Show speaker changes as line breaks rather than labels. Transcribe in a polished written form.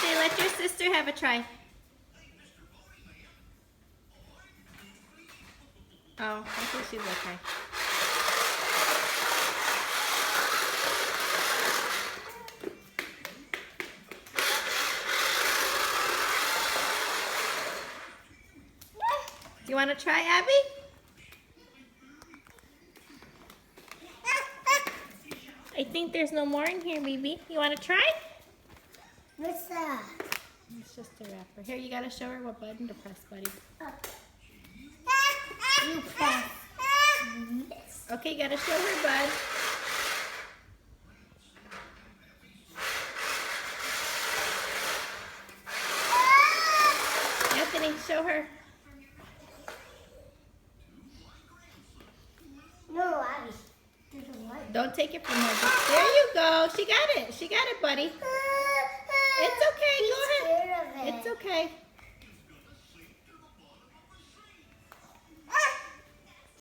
Say, let your sister have a try. Oh, I think she's okay. Do you want to try, Abby? I think there's no more in here, baby. You want to try?
What's that?
It's just a wrapper. Here, you got to show her what button to press, buddy.
You press.
Okay, got to show her, bud. Anthony, show her.
No, Abby.
Don't take it from her. There you go. She got it. She got it, buddy. It's okay. Go ahead.
Scared of it.
It's okay.